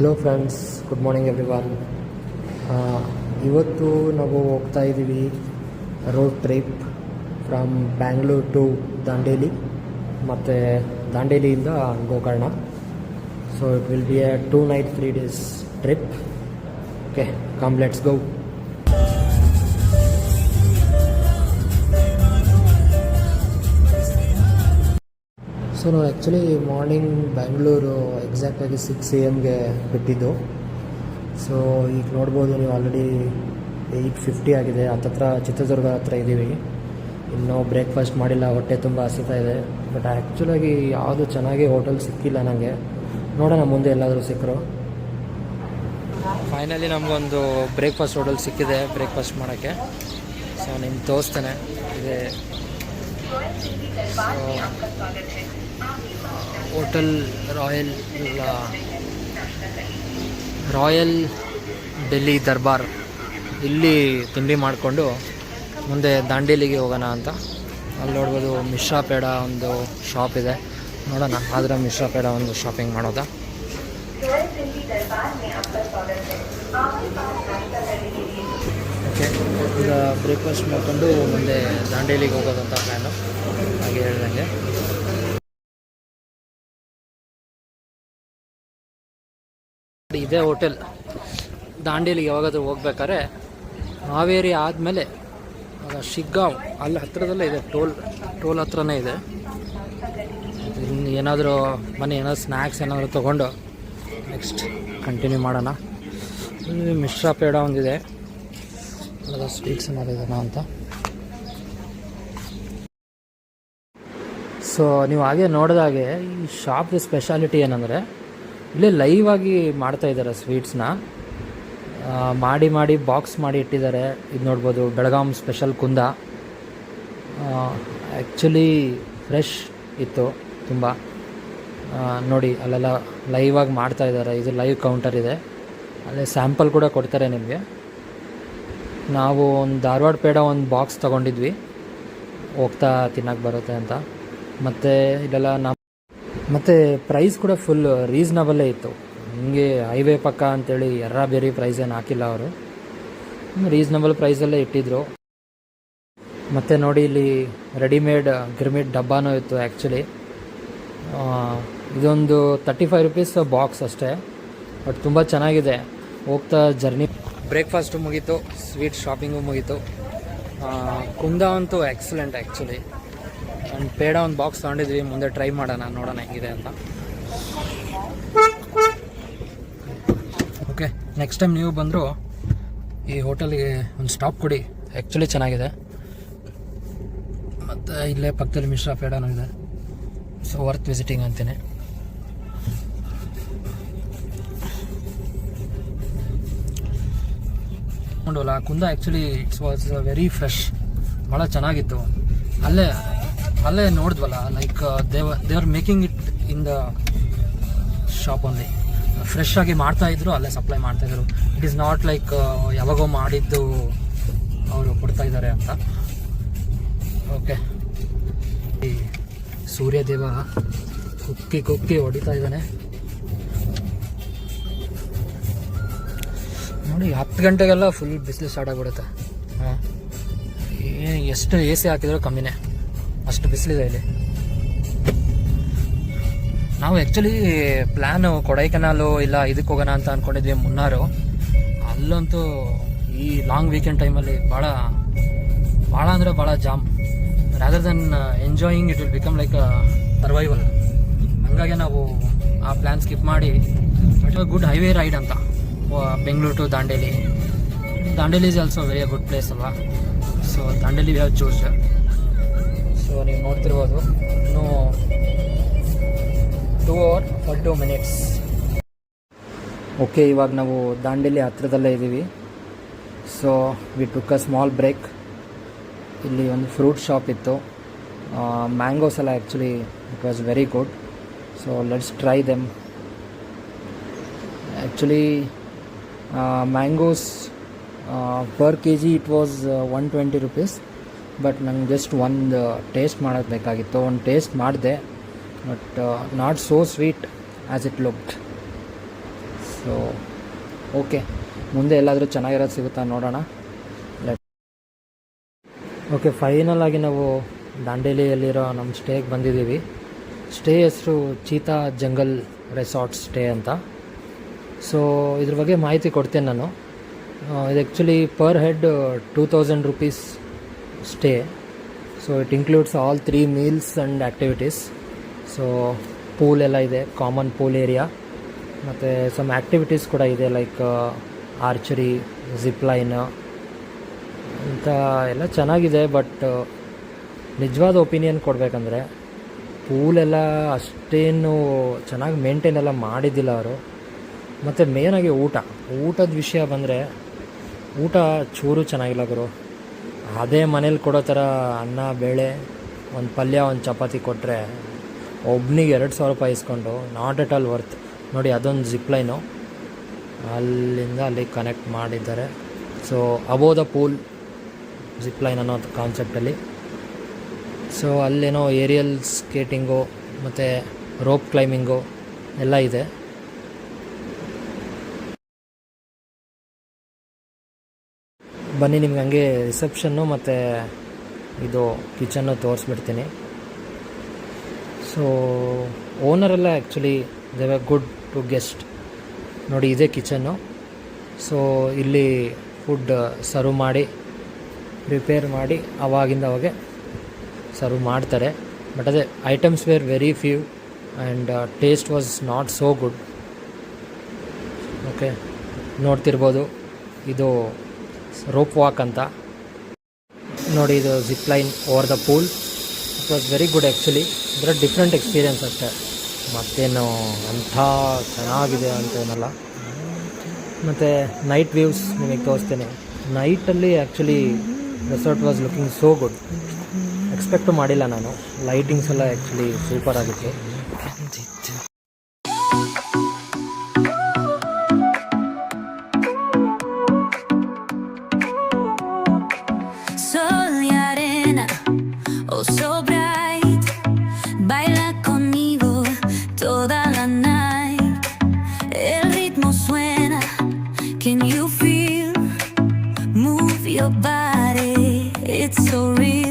Hello friends, good morning everyone. ಇವತ್ತು ನಾವು ಹೋಗ್ತಾ ಇದ್ದೀವಿ road trip from Bangalore to Dandeli ಮತ್ತು ದಾಂಡೇಲಿಯಿಂದ Gokarna. So it will be a 2 night 3 days ಟ್ರಿಪ್. Okay, come let's go. So ನಾವು ಆ್ಯಕ್ಚುಲಿ ಮಾರ್ನಿಂಗ್ ಬ್ಯಾಂಗ್ಳೂರು ಎಕ್ಸಾಕ್ಟಾಗಿ 6 AM ಬಿಟ್ಟಿದ್ದು. ಸೊ ಈಗ ನೋಡ್ಬೋದು ನೀವು, ಆಲ್ರೆಡಿ 8:50 ಆಗಿದೆ. ಹತ್ತತ್ರ ಚಿತ್ರದುರ್ಗ ಹತ್ರ ಇದ್ದೀವಿ. ಇನ್ನೂ ಬ್ರೇಕ್ಫಾಸ್ಟ್ ಮಾಡಿಲ್ಲ, ಹೊಟ್ಟೆ ತುಂಬ ಹಸಿತಾ ಇದೆ. ಬಟ್ ಆ್ಯಕ್ಚುಲಾಗಿ ಯಾವುದು ಚೆನ್ನಾಗಿ ಹೋಟೆಲ್ ಸಿಕ್ಕಿಲ್ಲ ನನಗೆ. ನೋಡೋಣ ಮುಂದೆ ಎಲ್ಲಾದರೂ ಸಿಕ್ಕರು. ಫೈನಲಿ ನಮಗೊಂದು ಬ್ರೇಕ್ಫಾಸ್ಟ್ ಹೋಟೆಲ್ ಸಿಕ್ಕಿದೆ ಬ್ರೇಕ್ಫಾಸ್ಟ್ ಮಾಡೋಕ್ಕೆ. ಸೊ ನಿಮ್ಗೆ ತೋರಿಸ್ತೇನೆ. ಇದೆ ಹೋಟೆಲ್ ರಾಯಲ್ ಡೆಲ್ಲಿ ದರ್ಬಾರ್. ಇಲ್ಲಿ ತಿಂಡಿ ಮಾಡಿಕೊಂಡು ಮುಂದೆ ದಾಂಡೇಲಿಗೆ ಹೋಗೋಣ ಅಂತ. ಅಲ್ಲಿ ನೋಡ್ಬೋದು ಮಿಶ್ರಾ ಪೇಡ ಒಂದು ಶಾಪ್ ಇದೆ. ನೋಡೋಣ ಆದರೆ ಮಿಶ್ರಾ ಪೇಡ ಒಂದು ಶಾಪಿಂಗ್ ಮಾಡೋದಾ. ಓಕೆ, ಈಗ ಬ್ರೇಕ್ಫಾಸ್ಟ್ ಮಾಡಿಕೊಂಡು ಮುಂದೆ ದಾಂಡೇಲಿಗೆ ಹೋಗೋದಂತ ಪ್ಲ್ಯಾನು. ಹಾಗೆ ಹೇಳ್ದಂಗೆ ಇದೇ ಹೋಟೆಲ್. ದಾಂಡೇಲಿಗೆ ಯಾವಾಗಾದ್ರೂ ಹೋಗ್ಬೇಕಾದ್ರೆ ಹಾವೇರಿ ಆದಮೇಲೆ ಶಿಗ್ಗಾಂವ್ ಅಲ್ಲಿ ಹತ್ತಿರದಲ್ಲೇ ಇದೆ. ಟೋಲ್ ಹತ್ರನೇ ಇದೆ. ಏನಾದರೂ ಮನೆ ಏನಾದರೂ ಸ್ನ್ಯಾಕ್ಸ್ ಏನಾದರೂ ತೊಗೊಂಡು ನೆಕ್ಸ್ಟ್ ಕಂಟಿನ್ಯೂ ಮಾಡೋಣ. ಇಲ್ಲಿ ಮಿಶ್ರಾ ಪೇಡ ಒಂದಿದೆ, ಸ್ವೀಟ್ಸ್ ಏನಾದ್ರು ಇದೆನಾ ಅಂತ. ಸೊ ನೀವು ಹಾಗೆ ನೋಡಿದಾಗೆ ಈ ಶಾಪ್ದು ಸ್ಪೆಷಾಲಿಟಿ ಏನಂದರೆ, ಇಲ್ಲೇ ಲೈವ್ ಆಗಿ ಮಾಡ್ತಾಯಿದ್ದಾರೆ ಸ್ವೀಟ್ಸ್ನ. ಮಾಡಿ ಬಾಕ್ಸ್ ಮಾಡಿ ಇಟ್ಟಿದ್ದಾರೆ. ಇದು ನೋಡ್ಬೋದು ಬೆಳಗಾಂ ಸ್ಪೆಷಲ್ ಕುಂದ. ಆ್ಯಕ್ಚುಲಿ ಫ್ರೆಶ್ ಇತ್ತು ತುಂಬ. ನೋಡಿ ಅಲ್ಲೆಲ್ಲ ಲೈವ್ ಆಗಿ ಮಾಡ್ತಾಯಿದ್ದಾರೆ. ಇದು ಲೈವ್ ಕೌಂಟರ್ ಇದೆ. ಅಲ್ಲೇ ಸ್ಯಾಂಪಲ್ ಕೂಡ ಕೊಡ್ತಾರೆ ನಿಮಗೆ. ನಾವು ಒಂದು ಧಾರವಾಡ ಪೇಡ ಒಂದು ಬಾಕ್ಸ್ ತೊಗೊಂಡಿದ್ವಿ, ಹೋಗ್ತಾ ತಿನ್ನೋಕ್ಕೆ ಬರುತ್ತೆ ಅಂತ. ಮತ್ತು ಇಲ್ಲೆಲ್ಲ ಮತ್ತು ಪ್ರೈಸ್ ಕೂಡ ಫುಲ್ ರೀಸ್ನಬಲ್ಲೇ ಇತ್ತು. ಹಿಂಗೆ ಹೈವೇ ಪಕ್ಕ ಅಂತೇಳಿ ಬೇರೆ ಪ್ರೈಸ್ ಏನು ಹಾಕಿಲ್ಲ ಅವರು. ರೀಸ್ನಬಲ್ ಪ್ರೈಸಲ್ಲೇ ಇಟ್ಟಿದ್ರು. ಮತ್ತು ನೋಡಿ ಇಲ್ಲಿ ರೆಡಿಮೇಡ್ ಗಿರ್ಮಿಟ್ ಡಬ್ಬಾನೂ ಇತ್ತು. ಆ್ಯಕ್ಚುಲಿ ಇದೊಂದು 35 ರೂಪೀಸ್ ಬಾಕ್ಸ್ ಅಷ್ಟೇ. ಬಟ್ ತುಂಬ ಚೆನ್ನಾಗಿದೆ. ಹೋಗ್ತಾ ಜರ್ನಿ ಬ್ರೇಕ್ಫಾಸ್ಟು ಮುಗೀತು, ಸ್ವೀಟ್ ಶಾಪಿಂಗು ಮುಗೀತು. ಕುಂದ ಅಂತೂ ಎಕ್ಸಲೆಂಟ್ ಆ್ಯಕ್ಚುಲಿ. ಒಂದು ಪೇಡ ಒಂದು ಬಾಕ್ಸ್ ತೊಗೊಂಡಿದ್ವಿ, ಮುಂದೆ ಟ್ರೈ ಮಾಡೋಣ, ನೋಡೋಣ ಹೆಂಗಿದೆ ಅಂತ. ಓಕೆ, ನೆಕ್ಸ್ಟ್ ಟೈಮ್ ನೀವು ಬಂದರೂ ಈ ಹೋಟೆಲ್ಗೆ ಒಂದು ಸ್ಟಾಪ್ ಕೊಡಿ. ಆ್ಯಕ್ಚುಲಿ ಚೆನ್ನಾಗಿದೆ. ಮತ್ತು ಇಲ್ಲೇ ಪಕ್ಕದಲ್ಲಿ ಮಿಶ್ರಾ ಪೇಡನೂ ಇದೆ. ಸೊ ವರ್ತ್ ವಿಸಿಟಿಂಗ್ ಅಂತೀನಿ. ನೋಡೋಲ್ಲ ಕುಂದ actually it's was very fresh. ಭಾಳ ಚೆನ್ನಾಗಿತ್ತು. ಅಲ್ಲೇ ನೋಡಿದ್ವಲ್ಲ, ಲೈಕ್ ದೇವರ್ making it in the shop only. Fresh ಆಗಿ ಮಾಡ್ತಾಯಿದ್ರು, ಅಲ್ಲೇ ಸಪ್ಲೈ ಮಾಡ್ತಾಯಿದ್ರು. ಇಟ್ ಈಸ್ ನಾಟ್ ಲೈಕ್ ಯಾವಾಗೋ ಮಾಡಿದ್ದು ಅವರು ಕೊಡ್ತಾಯಿದ್ದಾರೆ ಅಂತ. ಓಕೆ, ಈ ಸೂರ್ಯದೇವ ಕುಕ್ಕಿ ಹೊಡಿತಾ ಇದ್ದಾನೆ ನೋಡಿ. 10 ಗಂಟೆಗೆಲ್ಲ ಫುಲ್ ಬಿಸಿಲು ಸ್ಟಾರ್ಟ್ ಆಗಿಬಿಡುತ್ತೆ. ಎಷ್ಟು AC ಹಾಕಿದ್ರು ಕಮ್ಮಿನೇ, ಅಷ್ಟು ಬಿಸಿಲಿದೆ ಇಲ್ಲಿ. ನಾವು ಆ್ಯಕ್ಚುಲಿ ಪ್ಲ್ಯಾನು ಕೊಡೈಕೆನಾಲು ಇಲ್ಲ ಇದಕ್ಕೆ ಹೋಗೋಣ ಅಂತ ಅಂದ್ಕೊಂಡಿದ್ವಿ, ಮುನ್ನಾರು. ಅಲ್ಲಂತೂ ಈ ಲಾಂಗ್ ವೀಕೆಂಡ್ ಟೈಮಲ್ಲಿ ಭಾಳ ಅಂದರೆ ಭಾಳ jam. Rather then enjoying it will become like survival. ಹಾಗಾಗಿ ನಾವು ಆ ಪ್ಲ್ಯಾನ್ ಸ್ಕಿಪ್ ಮಾಡಿ ಗುಡ್ ಹೈವೇ ರೈಡ್ ಅಂತ Bengaluru to Dandeli. Dandeli is also very good place ಅಲ್ವಾ. So Dandeli we have choose. So ನೀವು ನೋಡ್ತಿರ್ಬೋದು, ಇನ್ನೂ 2 hours 42 minutes. ಓಕೆ, ಇವಾಗ ನಾವು ದಾಂಡೇಲಿ ಹತ್ರದಲ್ಲೇ ಇದ್ದೀವಿ. So we took a small break. ಇಲ್ಲಿ ಒಂದು ಫ್ರೂಟ್ ಶಾಪ್ ಇತ್ತು. ಮ್ಯಾಂಗೋಸ್ ಎಲ್ಲ actually it was very good. So let's try them. Actually mangoes per kg it was 120 rupees. But ನಂಗೆ ಜಸ್ಟ್ ಒಂದು ಟೇಸ್ಟ್ ಮಾಡೋದು ಬೇಕಾಗಿತ್ತು. ಒಂದು ಟೇಸ್ಟ್ ಮಾಡಿದೆ, but not so sweet as it looked. So okay, ಮುಂದೆ ಎಲ್ಲಾದರೂ ಚೆನ್ನಾಗಿರೋದು ಸಿಗುತ್ತಾ ನೋಡೋಣ. ಓಕೆ, ಫೈನಲ್ ಆಗಿ ನಾವು ದಾಂಡೇಲಿಯಲ್ಲಿರೋ ನಮ್ಮ ಸ್ಟೇಗೆ ಬಂದಿದ್ದೀವಿ. ಸ್ಟೇ ಹೆಸರು ಚೀತಾ ಜಂಗಲ್ ರೆಸಾರ್ಟ್ ಸ್ಟೇ ಅಂತ. ಸೊ ಇದ್ರ ಬಗ್ಗೆ ಮಾಹಿತಿ ಕೊಡ್ತೇನೆ ನಾನು. ಇದು actually per head 2000 rupees stay. So it includes all 3 meals and activities. So pool ಎಲ್ಲ ಇದೆ, ಕಾಮನ್ ಪೂಲ್ ಏರಿಯಾ, ಮತ್ತು ಸಮ್ ಆ್ಯಕ್ಟಿವಿಟೀಸ್ ಕೂಡ ಇದೆ ಲೈಕ್ ಆರ್ಚರಿ, ಜಿಪ್ ಲೈನ್ ಅಂತ ಎಲ್ಲ ಚೆನ್ನಾಗಿದೆ. ಬಟ್ ನಿಜವಾದ ಒಪಿನಿಯನ್ ಕೊಡಬೇಕಂದ್ರೆ ಪೂಲೆಲ್ಲ ಅಷ್ಟೇನು ಚೆನ್ನಾಗಿ ಮೇಂಟೈನ್ ಎಲ್ಲ ಮಾಡಿದ್ದಿಲ್ಲ ಅವರು. ಮತ್ತು ಮೇನಾಗಿ ಊಟದ ವಿಷಯ ಬಂದರೆ ಊಟ ಚೂರು ಚೆನ್ನಾಗಿಲ್ಲ ಗುರು. ಅದೇ ಮನೇಲಿ ಕೊಡೋ ಥರ ಅನ್ನ, ಬೇಳೆ, ಒಂದು ಪಲ್ಯ, ಒಂದು ಚಪಾತಿ ಕೊಟ್ಟರೆ ಒಬ್ಬನಿಗೆ 2000 ರೂಪಾಯಿ ಇಸ್ಕೊಂಡು ನಾಟ್ ಎಟ್ ಆಲ್ ವರ್ತ್. ನೋಡಿ, ಅದೊಂದು ಜಿಪ್ ಲೈನು ಅಲ್ಲಿಂದ ಅಲ್ಲಿ ಕನೆಕ್ಟ್ ಮಾಡಿದ್ದಾರೆ. So above the pool zip line ಅನ್ನೋ ಕಾನ್ಸೆಪ್ಟಲ್ಲಿ. ಸೊ ಅಲ್ಲೇನೋ ಏರಿಯಲ್ ಸ್ಕೇಟಿಂಗು ಮತ್ತು ರೋಪ್ ಕ್ಲೈಂಬಿಂಗು ಎಲ್ಲ ಇದೆ. ಬನ್ನಿ, ನಿಮ್ಗೆ ಹಂಗೆ ರಿಸೆಪ್ಷನ್ನು ಮತ್ತು ಇದು ಕಿಚನ್ನು ತೋರಿಸ್ಬಿಡ್ತೀನಿ. ಸೊ ಓನರೆಲ್ಲ actually they were good to guest. ನೋಡಿ, ಇದೇ ಕಿಚನ್ನು. ಸೊ ಇಲ್ಲಿ ಫುಡ್ ಸರ್ವ್ ಮಾಡಿ, ಪ್ರಿಪೇರ್ ಮಾಡಿ ಅವಾಗಿಂದ ಅವಾಗೆ ಸರ್ವ್ ಮಾಡ್ತಾರೆ. ಬಟ್ ಅದೇ items were very few and taste was not so good. Okay, ನೋಡ್ತಿರ್ಬೋದು, ಇದು ರೋಪ್ ವಾಕ್ ಅಂತ. ನೋಡಿ, ಇದು zip line over the pool. It was very good actually. ಇದರ ಡಿಫ್ರೆಂಟ್ ಎಕ್ಸ್ಪೀರಿಯೆನ್ಸ್ ಅಷ್ಟೇ, ಮತ್ತೇನು ಅಂಥ ಚೆನ್ನಾಗಿದೆ ಅಂತೇನಲ್ಲ. ಮತ್ತು ನೈಟ್ ವ್ಯೂಸ್ ನಿಮಗೆ ತೋರಿಸ್ತೀನಿ. ನೈಟಲ್ಲಿ actually resort was looking so good. Expect ಮಾಡಿಲ್ಲ ನಾನು. ಲೈಟಿಂಗ್ಸ್ ಎಲ್ಲ ಆ್ಯಕ್ಚುಲಿ ಸೂಪರ್ ಆಗಿತ್ತು. Sol y arena, oh so bright, baila conmigo toda la night. El ritmo suena, can you feel? Move your body, it's so real.